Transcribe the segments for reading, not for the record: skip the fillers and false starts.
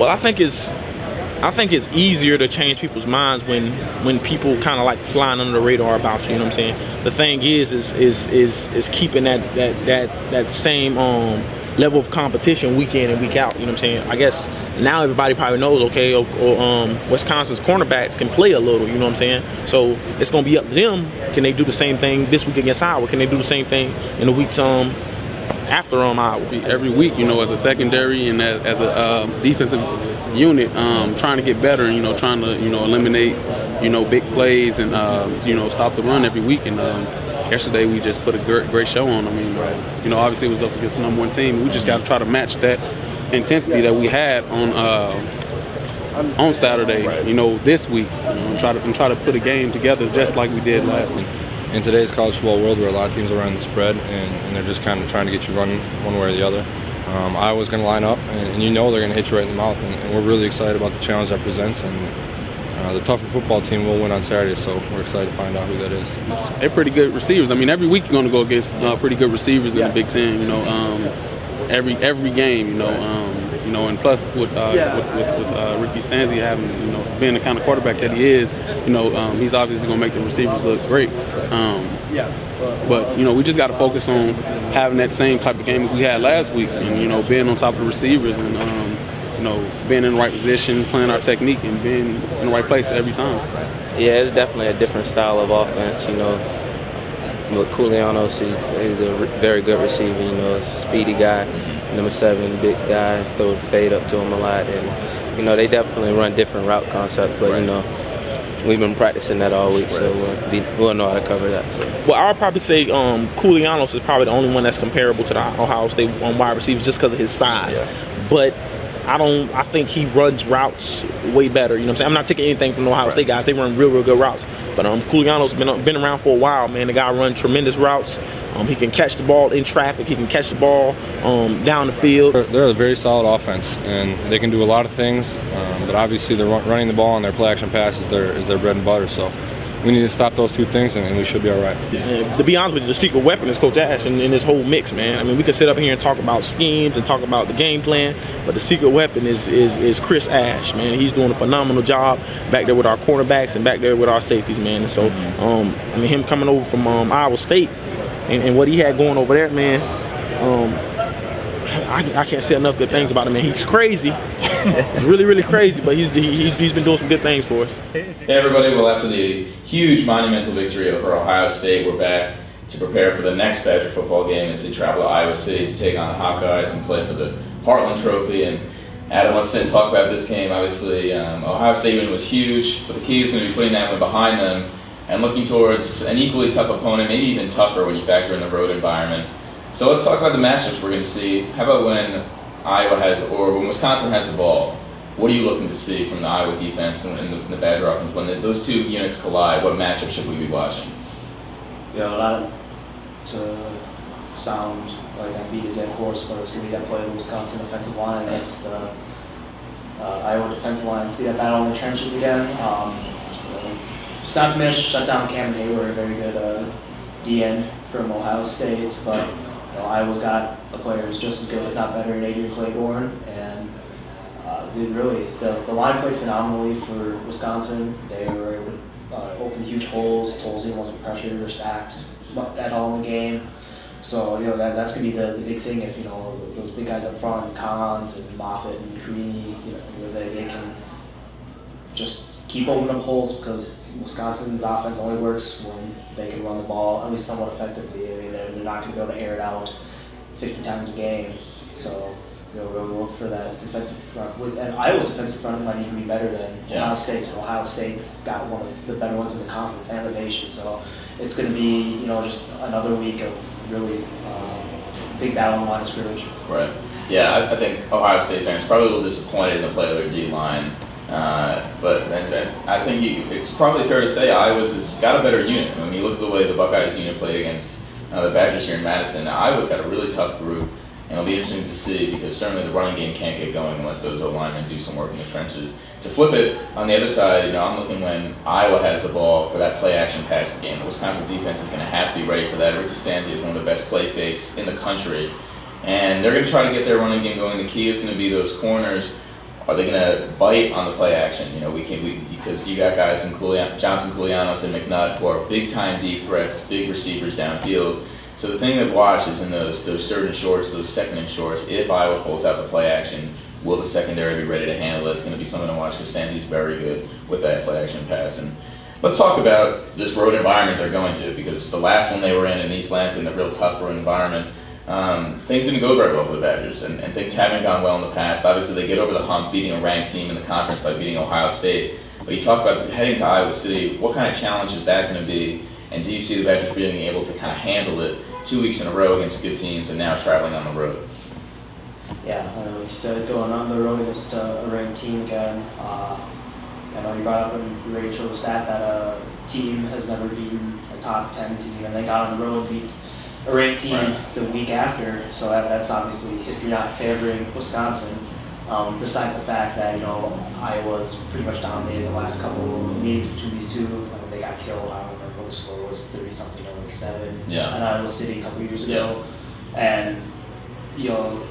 Well, I think it's easier to change people's minds when people kind of like flying under the radar about you. You know what I'm saying? The thing is keeping that same level of competition week in and week out. You know what I'm saying? I guess now everybody probably knows, okay, Wisconsin's cornerbacks can play a little. You know what I'm saying? So it's gonna be up to them. Can they do the same thing this week against Iowa? Can they do the same thing in the weeks after Iowa? Every week, as a secondary and as a defensive unit, trying to get better. Trying to eliminate big plays and stop the run every week. And yesterday we just put a great show on. Obviously it was up against the #1 team. We just got to try to match that intensity that we had on Saturday. This week, try to put a game together just like we did last week. In today's college football world, where a lot of teams are running the spread and they're just kind of trying to get you running one way or the other, Iowa's going to line up, and they're going to hit you right in the mouth. And we're really excited about the challenge that presents. And the tougher football team will win on Saturday, so we're excited to find out who that is. They're pretty good receivers. Every week you're going to go against pretty good receivers in the Big Ten. Every game. And plus with Ricky Stanzi having, being the kind of quarterback that he is, he's obviously going to make the receivers look great. But we just got to focus on having that same type of game as we had last week, and being on top of the receivers and being in the right position, playing our technique, and being in the right place every time. Yeah, it's definitely a different style of offense. With Koulianos, he's a very good receiver. A speedy guy, number 7, big guy, throw the fade up to him a lot, and they definitely run different route concepts. But we've been practicing that all week, so we'll know how to cover that. So. Well, I'll probably say Koulianos is probably the only one that's comparable to the Ohio State wide receivers just because of his size. Yeah. But I think he runs routes way better. I'm not taking anything from the Ohio State guys. They run real good routes. But Koulianos been around for a while, man. The guy runs tremendous routes. He can catch the ball in traffic. He can catch the ball down the field. They're a very solid offense, and they can do a lot of things. But obviously, they're running the ball and their play action pass is their bread and butter. So we need to stop those two things, and we should be all right. To be honest with you, the secret weapon is Coach Ash in this whole mix, man. We could sit up here and talk about schemes and talk about the game plan, but the secret weapon is Chris Ash, man. He's doing a phenomenal job back there with our cornerbacks and back there with our safeties, man. And so, him coming over from Iowa State and what he had going over there, man, I can't say enough good things about him, man. He's crazy. He's really, really crazy, but he's been doing some good things for us. Hey everybody, well, after the huge monumental victory over Ohio State, we're back to prepare for the next Badger football game as they travel to Iowa City to take on the Hawkeyes and play for the Heartland Trophy. And Adam, let's sit and talk about this game. Obviously, Ohio State win was huge, but the key is going to be putting that one behind them and looking towards an equally tough opponent, maybe even tougher when you factor in the road environment. So let's talk about the matchups we're going to see. How about when when Wisconsin has the ball? What are you looking to see from the Iowa defense and the Badger offense when those two units collide? What matchup should we be watching? Not to sound like I beat a dead horse, but it's going to be that play of the Wisconsin defensive line against the Iowa defensive line. It's going to be that battle in the trenches again. Wisconsin managed to shut down Cam Hayward, a very good D-end from Ohio State, but Iowa's got a player who's just as good, if not better, in Adrian Claiborne, and the line played phenomenally for Wisconsin. They were able to open huge holes. Tolzien wasn't pressured or sacked at all in the game. So that's gonna be the big thing if those big guys up front, Collins and Moffitt and Carini, they can just keep opening up holes, because Wisconsin's offense only works when they can run the ball at least somewhat effectively. They're not going to be able to air it out 50 times a game. So really look for that defensive front. And Iowa's defensive front might even be better than Ohio State's. Ohio State's got one of the better ones in the conference and the nation. So it's going to be just another week of really big battle in the line of scrimmage. Right. Yeah, I think Ohio State fans are probably a little disappointed in the play of their D-line. But I think it's probably fair to say Iowa's got a better unit. You look at the way the Buckeyes unit played against the Badgers here in Madison. Now, Iowa's got a really tough group, and it'll be interesting to see, because certainly the running game can't get going unless those O-linemen do some work in the trenches. To flip it, on the other side, I'm looking when Iowa has the ball for that play-action passing game. The Wisconsin defense is going to have to be ready for that. Ricky Stanzi is one of the best play fakes in the country, and they're going to try to get their running game going. The key is going to be those corners. Are they going to bite on the play action? You know, because you got guys in Johnson, Koulianos, and McNutt who are big-time deep threats, big receivers downfield. So the thing to watch is in those certain shorts, those second and shorts, if Iowa pulls out the play action, will the secondary be ready to handle it? It's going to be something to watch because Stanzi's very good with that play action pass. And let's talk about this road environment they're going to, because the last one they were in East Lansing, a real tough road environment, things didn't go very well for the Badgers, and things haven't gone well in the past. Obviously, they get over the hump beating a ranked team in the conference by beating Ohio State. But you talk about heading to Iowa City, what kind of challenge is that going to be? And do you see the Badgers being able to kind of handle it 2 weeks in a row against good teams and now traveling on the road? Yeah, like you said, going on the road against a ranked team again. I know you brought up and Rachel the stat that a team has never beaten a top 10 team, and they got on the road and beat a ranked team the week after. So that's obviously history not favoring Wisconsin. Besides the fact that Iowa's pretty much dominated the last couple of meetings between these two. They got killed. I don't remember what the score was, 30-something to 7 at Iowa City a couple of years ago. And you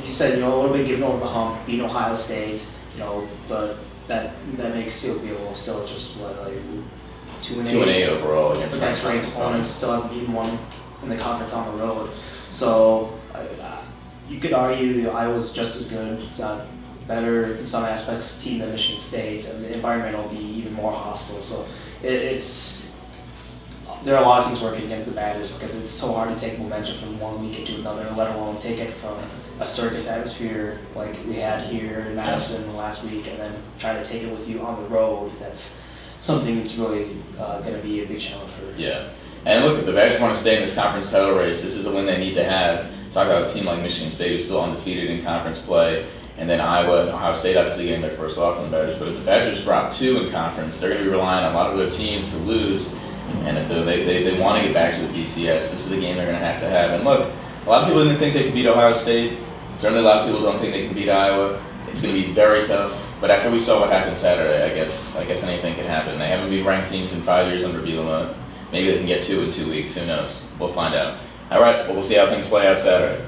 said a little bit getting over the hump, beating Ohio State. But that makes still just what, like 2-8 overall against ranked opponents. Still hasn't beaten one in the conference on the road. So you could argue Iowa's just as good, got better in some aspects team than Michigan State, and the environment will be even more hostile. So there are a lot of things working against the Badgers because it's so hard to take momentum from one week into another, let alone take it from a circus atmosphere like we had here in Madison last week, and then try to take it with you on the road. That's something that's really going to be a big challenge for. Yeah, and look, if the Badgers want to stay in this conference title race, this is a win they need to have. Talk about a team like Michigan State who's still undefeated in conference play, and then Iowa and Ohio State obviously getting their first loss from the Badgers. But if the Badgers drop 2 in conference, they're going to be relying on a lot of other teams to lose. And if they want to get back to the BCS, this is a game they're going to have. And look, a lot of people didn't think they could beat Ohio State. Certainly a lot of people don't think they can beat Iowa. It's going to be very tough. But after we saw what happened Saturday, I guess anything can happen. They haven't been ranked teams in 5 years under Bielema. Maybe they can get 2 in 2 weeks. Who knows? We'll find out. All right, well, we'll see how things play out Saturday.